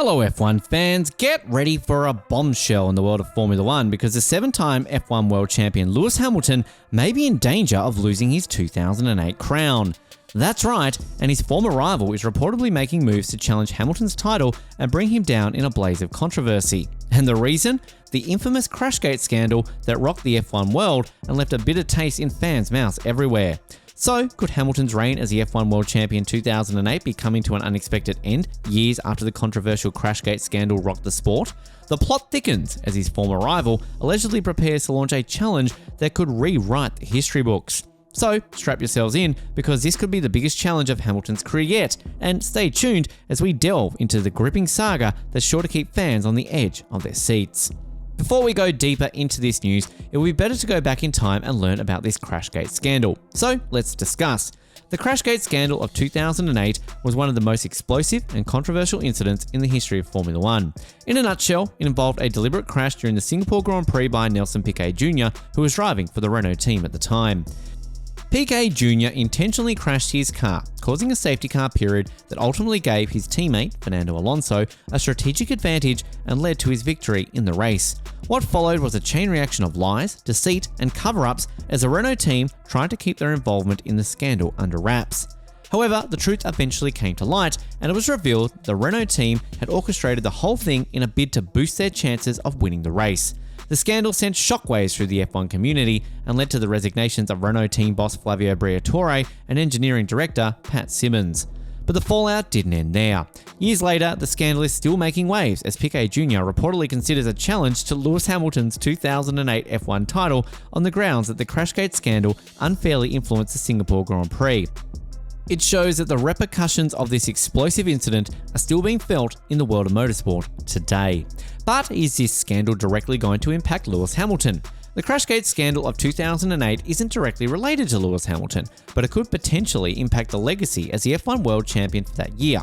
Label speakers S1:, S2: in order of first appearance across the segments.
S1: Hello F1 fans, get ready for a bombshell in the world of Formula 1 because the 7-time F1 World Champion Lewis Hamilton may be in danger of losing his 2008 crown. That's right, and his former rival is reportedly making moves to challenge Hamilton's title and bring him down in a blaze of controversy. And the reason? The infamous Crashgate scandal that rocked the F1 world and left a bitter taste in fans' mouths everywhere. So, could Hamilton's reign as the F1 World Champion 2008 be coming to an unexpected end years after the controversial Crashgate scandal rocked the sport? The plot thickens as his former rival allegedly prepares to launch a challenge that could rewrite the history books. So, strap yourselves in because this could be the biggest challenge of Hamilton's career yet, and stay tuned as we delve into the gripping saga that's sure to keep fans on the edge of their seats. Before we go deeper into this news, it would be better to go back in time and learn about this Crashgate scandal. So, let's discuss. The Crashgate scandal of 2008 was one of the most explosive and controversial incidents in the history of Formula 1. In a nutshell, it involved a deliberate crash during the Singapore Grand Prix by Nelson Piquet Jr., who was driving for the Renault team at the time. Piquet Jr. intentionally crashed his car, causing a safety car period that ultimately gave his teammate, Fernando Alonso, a strategic advantage and led to his victory in the race. What followed was a chain reaction of lies, deceit, and cover-ups as the Renault team tried to keep their involvement in the scandal under wraps. However, the truth eventually came to light, and it was revealed the Renault team had orchestrated the whole thing in a bid to boost their chances of winning the race. The scandal sent shockwaves through the F1 community and led to the resignations of Renault team boss Flavio Briatore and engineering director Pat Simmons. But the fallout didn't end there. Years later, the scandal is still making waves as Piquet Jr. reportedly considers a challenge to Lewis Hamilton's 2008 F1 title on the grounds that the Crashgate scandal unfairly influenced the Singapore Grand Prix. It shows that the repercussions of this explosive incident are still being felt in the world of motorsport today. But is this scandal directly going to impact Lewis Hamilton? The Crashgate scandal of 2008 isn't directly related to Lewis Hamilton, but it could potentially impact the legacy as the F1 World Champion for that year.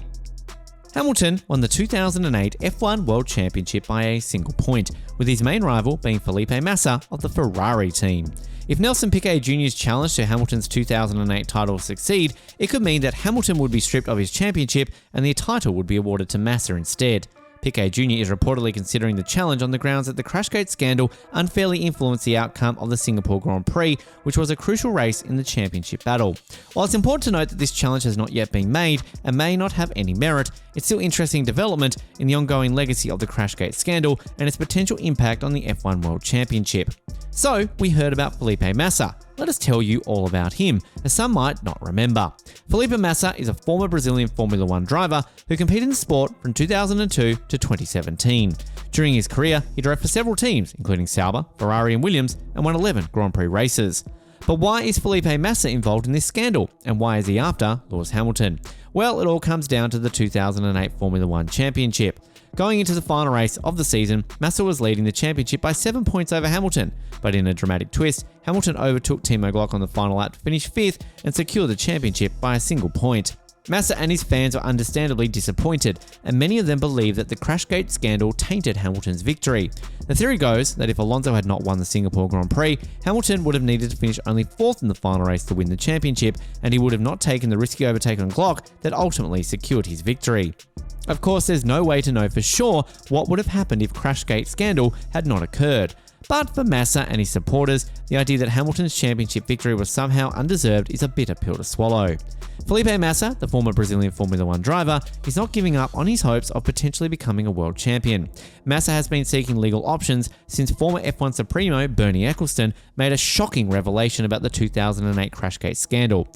S1: Hamilton won the 2008 F1 World Championship by a single point, with his main rival being Felipe Massa of the Ferrari team. If Nelson Piquet Jr.'s challenge to Hamilton's 2008 title succeed, it could mean that Hamilton would be stripped of his championship and the title would be awarded to Massa instead. Piquet Jr. is reportedly considering the challenge on the grounds that the Crashgate scandal unfairly influenced the outcome of the Singapore Grand Prix, which was a crucial race in the championship battle. While it's important to note that this challenge has not yet been made and may not have any merit, it's still interesting development in the ongoing legacy of the Crashgate scandal and its potential impact on the F1 World Championship. So, we heard about Felipe Massa. Let us tell you all about him, as some might not remember. Felipe Massa is a former Brazilian Formula 1 driver who competed in the sport from 2002 to 2017. During his career, he drove for several teams, including Sauber, Ferrari and Williams, and won 11 Grand Prix races. But why is Felipe Massa involved in this scandal, and why is he after Lewis Hamilton? Well, it all comes down to the 2008 Formula 1 Championship. Going into the final race of the season, Massa was leading the championship by 7 points over Hamilton, but in a dramatic twist, Hamilton overtook Timo Glock on the final lap to finish 5th and secure the championship by a single point. Massa and his fans were understandably disappointed, and many of them believe that the Crashgate scandal tainted Hamilton's victory. The theory goes that if Alonso had not won the Singapore Grand Prix, Hamilton would have needed to finish only 4th in the final race to win the championship, and he would have not taken the risky overtake on Glock that ultimately secured his victory. Of course, there's no way to know for sure what would have happened if Crashgate scandal had not occurred. But for Massa and his supporters, the idea that Hamilton's championship victory was somehow undeserved is a bitter pill to swallow. Felipe Massa, the former Brazilian Formula 1 driver, is not giving up on his hopes of potentially becoming a world champion. Massa has been seeking legal options since former F1 Supremo Bernie Ecclestone made a shocking revelation about the 2008 Crashgate scandal.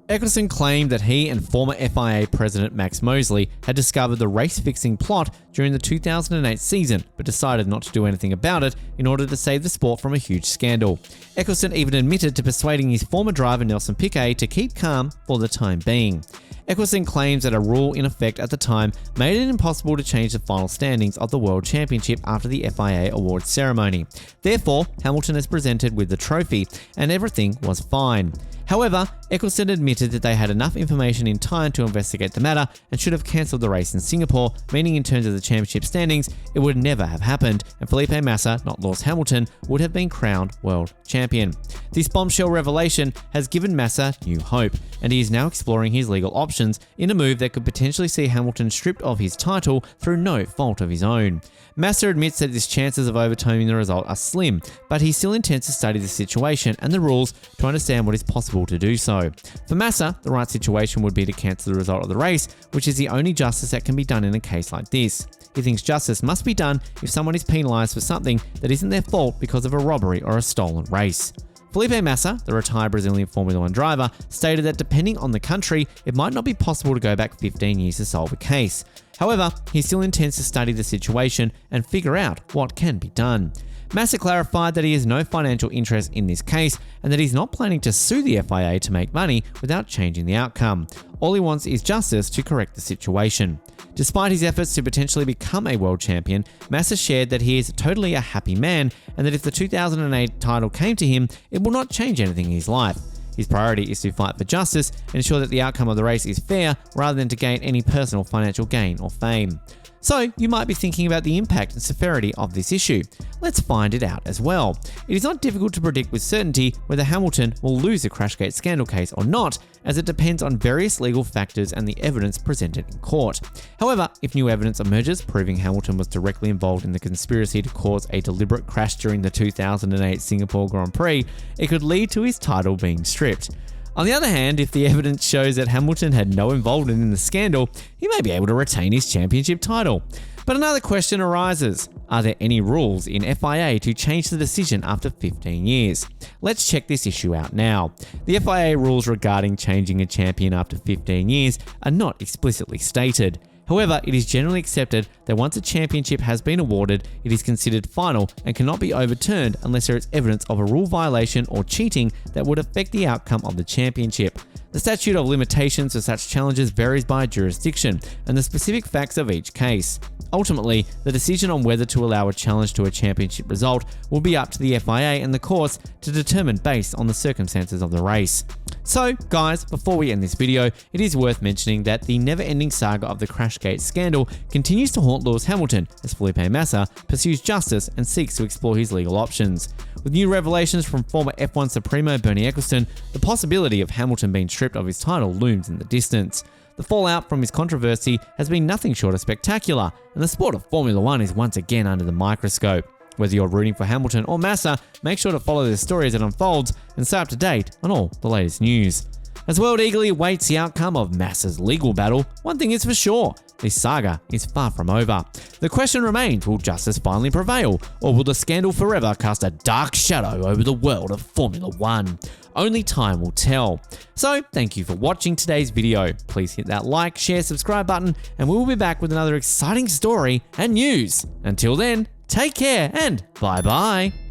S1: Ecclestone claimed that he and former FIA president Max Mosley had discovered the race-fixing plot during the 2008 season, but decided not to do anything about it in order to save the sport from a huge scandal. Ecclestone even admitted to persuading his former driver Nelson Piquet to keep calm for the time being. Ecclestone claims that a rule in effect at the time made it impossible to change the final standings of the World Championship after the FIA awards ceremony. Therefore, Hamilton is presented with the trophy, and everything was fine. However, Eccleston admitted that they had enough information in time to investigate the matter and should have cancelled the race in Singapore, meaning in terms of the championship standings, it would never have happened, and Felipe Massa, not Lewis Hamilton, would have been crowned world champion. This bombshell revelation has given Massa new hope, and he is now exploring his legal options in a move that could potentially see Hamilton stripped of his title through no fault of his own. Massa admits that his chances of overturning the result are slim, but he still intends to study the situation and the rules to understand what is possible to do so. For Massa, the right situation would be to cancel the result of the race, which is the only justice that can be done in a case like this. He thinks justice must be done if someone is penalised for something that isn't their fault because of a robbery or a stolen race. Felipe Massa, the retired Brazilian Formula 1 driver, stated that depending on the country, it might not be possible to go back 15 years to solve a case. However, he still intends to study the situation and figure out what can be done. Massa clarified that he has no financial interest in this case and that he's not planning to sue the FIA to make money without changing the outcome. All he wants is justice to correct the situation. Despite his efforts to potentially become a world champion, Massa shared that he is totally a happy man and that if the 2008 title came to him, it will not change anything in his life. His priority is to fight for justice and ensure that the outcome of the race is fair rather than to gain any personal financial gain or fame. So, you might be thinking about the impact and severity of this issue. Let's find it out as well. It is not difficult to predict with certainty whether Hamilton will lose the Crashgate scandal case or not, as it depends on various legal factors and the evidence presented in court. However, if new evidence emerges proving Hamilton was directly involved in the conspiracy to cause a deliberate crash during the 2008 Singapore Grand Prix, it could lead to his title being stripped. On the other hand, if the evidence shows that Hamilton had no involvement in the scandal, he may be able to retain his championship title. But another question arises. Are there any rules in FIA to change the decision after 15 years? Let's check this issue out now. The FIA rules regarding changing a champion after 15 years are not explicitly stated. However, it is generally accepted that once a championship has been awarded, it is considered final and cannot be overturned unless there is evidence of a rule violation or cheating that would affect the outcome of the championship. The statute of limitations for such challenges varies by jurisdiction and the specific facts of each case. Ultimately, the decision on whether to allow a challenge to a championship result will be up to the FIA and the courts to determine based on the circumstances of the race. So, guys, before we end this video, it is worth mentioning that the never-ending saga of the Crashgate scandal continues to haunt Lewis Hamilton as Felipe Massa pursues justice and seeks to explore his legal options. With new revelations from former F1 Supremo Bernie Eccleston, the possibility of Hamilton being stripped of his title looms in the distance. The fallout from his controversy has been nothing short of spectacular, and the sport of Formula 1 is once again under the microscope. Whether you're rooting for Hamilton or Massa, make sure to follow this story as it unfolds and stay up to date on all the latest news. As the world eagerly awaits the outcome of Massa's legal battle, one thing is for sure, this saga is far from over. The question remains, will justice finally prevail, or will the scandal forever cast a dark shadow over the world of Formula 1? Only time will tell. So, thank you for watching today's video. Please hit that like, share, subscribe button, and we will be back with another exciting story and news. Until then, take care and bye-bye.